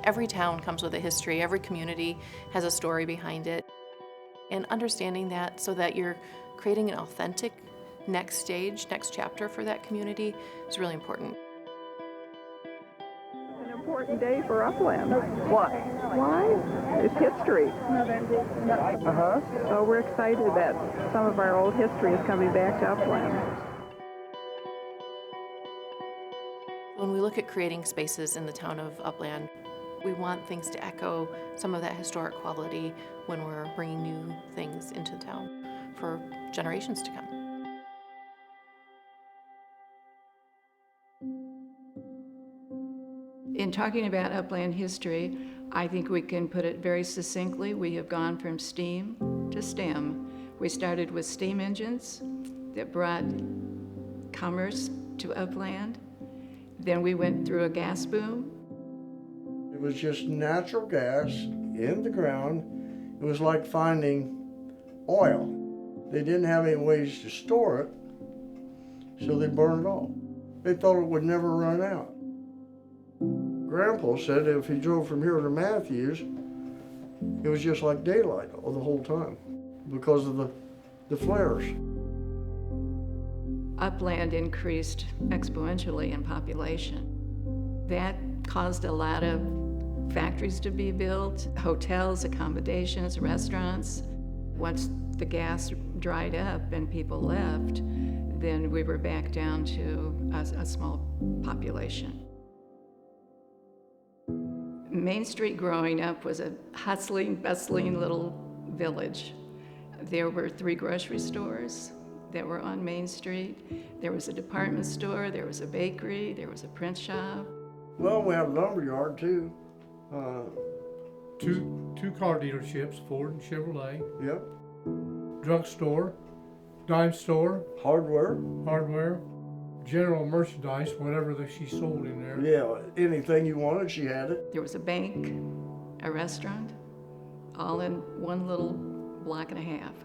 Every town comes with a history, every community has a story behind it. And understanding that so that you're creating an authentic next stage, next chapter for that community is really important. An important day for Upland. Why? Why? It's history. So we're excited that some of our old history is coming back to Upland. When we look at creating spaces in the town of Upland, we want things to echo some of that historic quality when we're bringing new things into town for generations to come. In talking about Upland history, I think we can put it very succinctly. We have gone from steam to STEM. We started with steam engines that brought commerce to Upland. Then we went through a gas boom. It was just natural gas in the ground. It was like finding oil. They didn't have any ways to store it, so they burned it all. They thought it would never run out. Grandpa said if he drove from here to Matthews, it was just like daylight all the whole time because of the flares. Upland increased exponentially in population. That caused a lot of factories to be built, hotels, accommodations, restaurants. Once the gas dried up and people left, then we were back down to a small population. Main Street growing up was a hustling, bustling little village. There were 3 grocery stores that were on Main Street. There was a department store, there was a bakery, there was a print shop. Well, we had a lumber yard too. Two car dealerships, Ford and Chevrolet. Yep. Drugstore, dime store, Hardware. general merchandise, whatever that she sold in there. Yeah, anything you wanted, she had it. There was a bank, a restaurant, all in one little block and a half.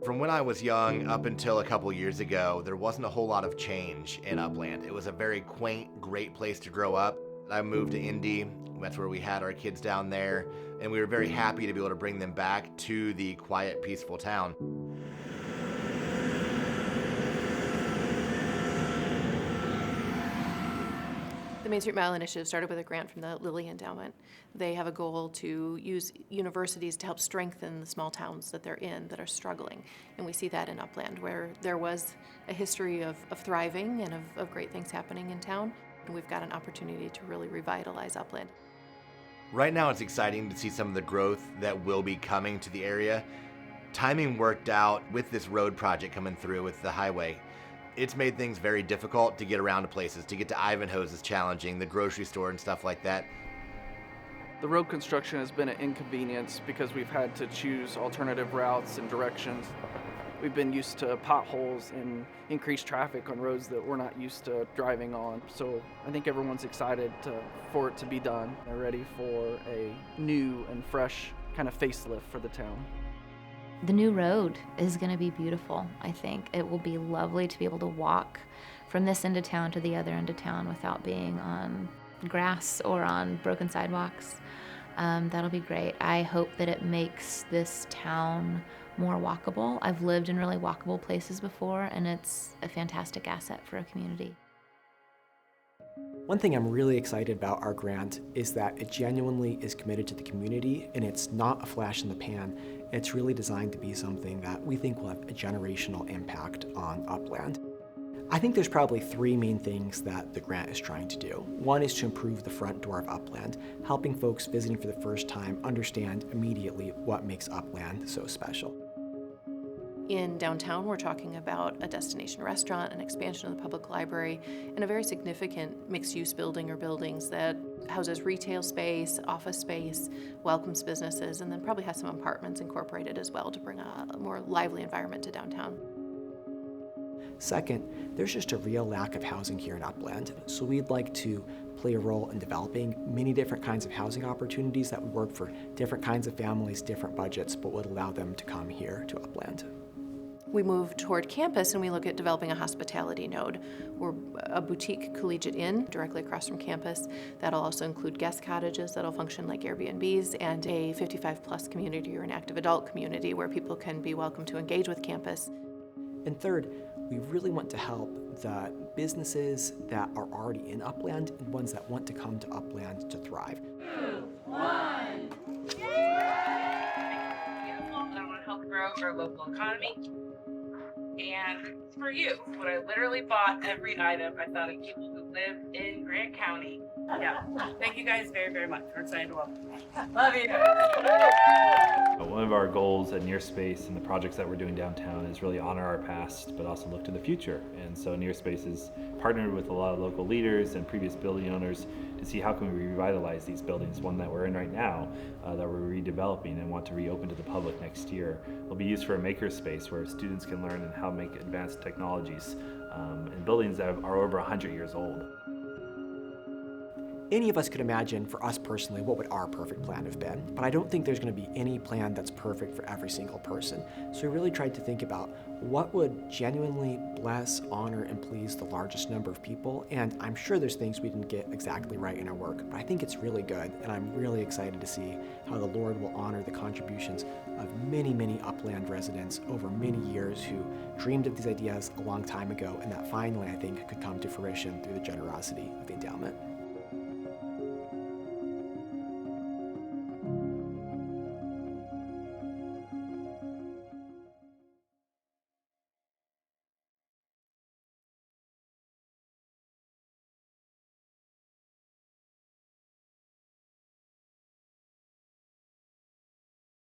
From when I was young up until a couple years ago, there wasn't a whole lot of change in Upland. It was a very quaint, great place to grow up. I moved to Indy. That's where we had our kids down there, and we were very happy to be able to bring them back to the quiet, peaceful town. The Main Street Mile Initiative started with a grant from the Lilly Endowment. They have a goal to use universities to help strengthen the small towns that they're in that are struggling. And we see that in Upland, where there was a history of thriving and of great things happening in town. And we've got an opportunity to really revitalize Upland. Right now it's exciting to see some of the growth that will be coming to the area. Timing worked out with this road project coming through with the highway. It's made things very difficult to get around to places. To get to Ivanhoe's is challenging, the grocery store and stuff like that. The road construction has been an inconvenience because we've had to choose alternative routes and directions. We've been used to potholes and increased traffic on roads that we're not used to driving on. So I think everyone's excited for it to be done. They're ready for a new and fresh kind of facelift for the town. The new road is going to be beautiful, I think. It will be lovely to be able to walk from this end of town to the other end of town without being on grass or on broken sidewalks. That'll be great. I hope that it makes this town more walkable. I've lived in really walkable places before, and it's a fantastic asset for a community. One thing I'm really excited about our grant is that it genuinely is committed to the community, and it's not a flash in the pan. It's really designed to be something that we think will have a generational impact on Upland. I think there's probably 3 main things that the grant is trying to do. One is to improve the front door of Upland, helping folks visiting for the first time understand immediately what makes Upland so special. In downtown, we're talking about a destination restaurant, an expansion of the public library, and a very significant mixed-use building or buildings that houses retail space, office space, welcomes businesses, and then probably has some apartments incorporated as well to bring a more lively environment to downtown. Second, there's just a real lack of housing here in Upland, so we'd like to play a role in developing many different kinds of housing opportunities that would work for different kinds of families, different budgets, but would allow them to come here to Upland. We move toward campus and we look at developing a hospitality node. We're a boutique collegiate inn directly across from campus. That'll also include guest cottages that'll function like Airbnbs, and a 55-plus community or an active adult community where people can be welcome to engage with campus. And third, we really want to help the businesses that are already in Upland and ones that want to come to Upland to thrive. And I want to help grow our local economy. And for you, when I literally bought every item, I thought of people who live in Grant County. Yeah, thank you guys very, very much. We're excited to welcome you. Love you. One of our goals at Near Space and the projects that we're doing downtown is really honor our past, but also look to the future. And so Near Space is partnered with a lot of local leaders and previous building owners to see how can we revitalize these buildings. One that we're in right now that we're redeveloping and want to reopen to the public next year. It'll be used for a maker space where students can learn how to make advanced technologies in buildings that are over 100 years old. Any of us could imagine, for us personally, what would our perfect plan have been, but I don't think there's going to be any plan that's perfect for every single person. So we really tried to think about what would genuinely bless, honor, and please the largest number of people, and I'm sure there's things we didn't get exactly right in our work, but I think it's really good, and I'm really excited to see how the Lord will honor the contributions of many, many Upland residents over many years who dreamed of these ideas a long time ago, and that finally, I think, could come to fruition through the generosity of the endowment.